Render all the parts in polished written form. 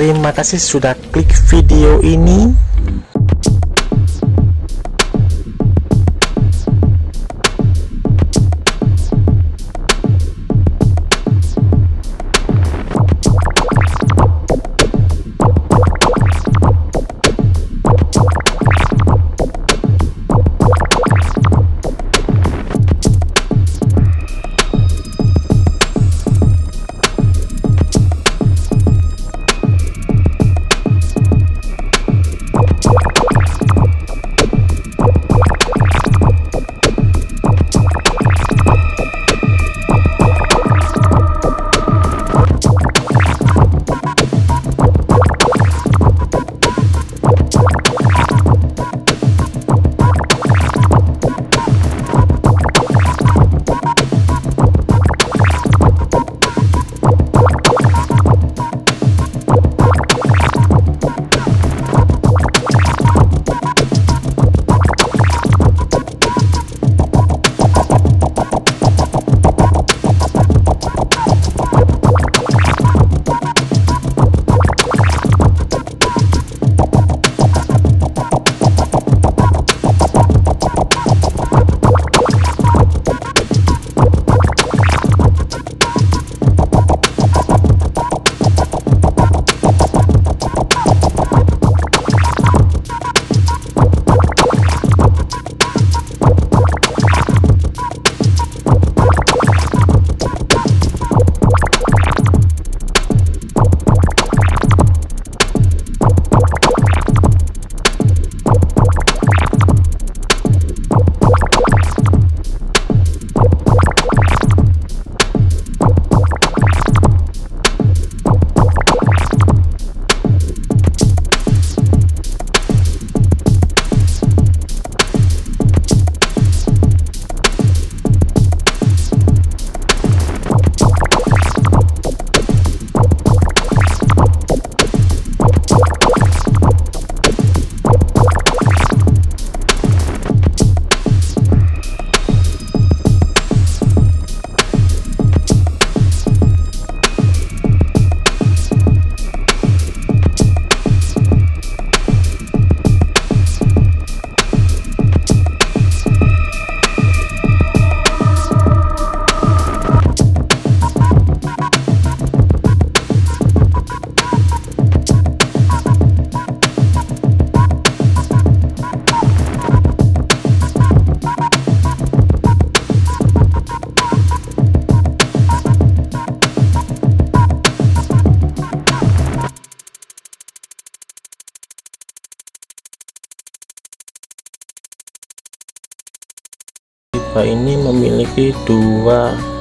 Terima kasih sudah klik video ini. Pipa ini memiliki dua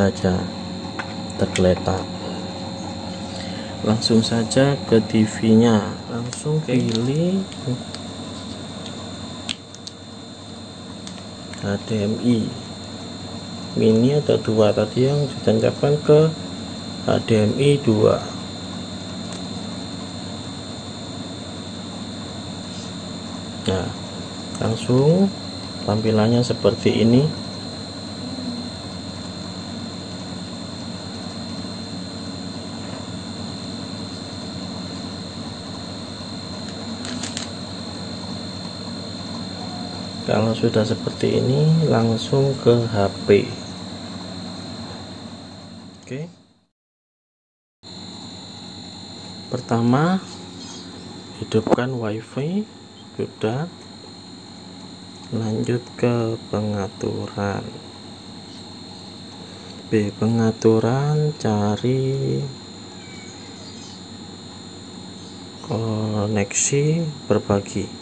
saja tergeletak. Langsung saja ke TV nya, langsung pilih HDMI mini ada 2 tadi yang ditancapkan ke HDMI 2. Nah, langsung tampilannya seperti ini. Kalau sudah seperti ini, langsung ke HP. Oke. Pertama, hidupkan WiFi. Sudah. Lanjut ke pengaturan. Pengaturan, cari koneksi berbagi.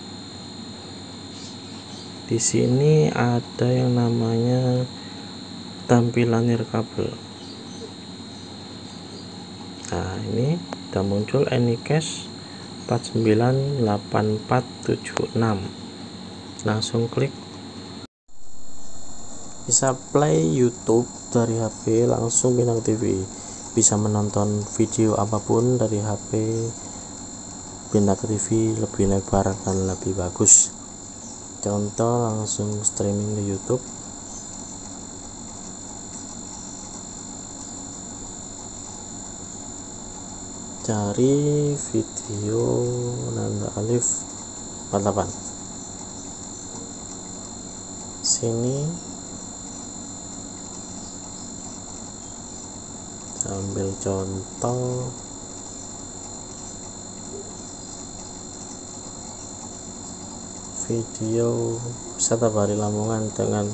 Di sini ada yang namanya tampilan nirkabel. Nah, ini sudah muncul Anycast 498476. Langsung klik. Bisa play YouTube dari HP, langsung Bintang TV. Bisa menonton video apapun dari HP Bintang TV, lebih lebar dan lebih bagus. Contoh, langsung streaming di YouTube. Cari video Nanda Alif 48. Sini ambil contoh video wisata Bari Lamongan dengan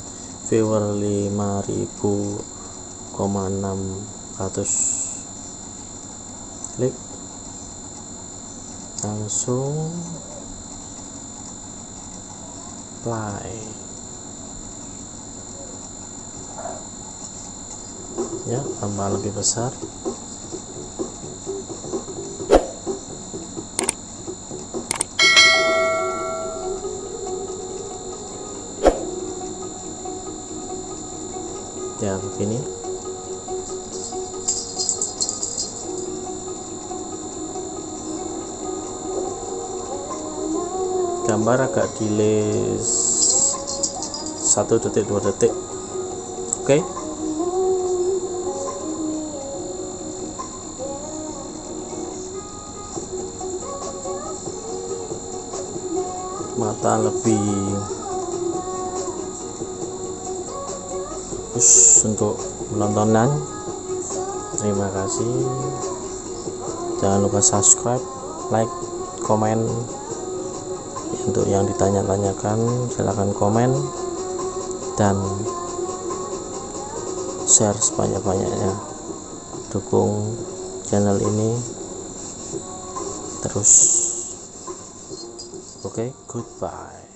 viewer 5.600. Klik, langsung play ya, tambah lebih besar. Ya, begini. Gambar agak delay 1 detik 2 detik. Oke. Mata lebih bagus untuk menontonan. Terima kasih. Jangan lupa subscribe, like, komen. Untuk yang ditanya-tanyakan silahkan komen dan share sebanyak-banyaknya. Dukung channel ini terus. Oke, goodbye.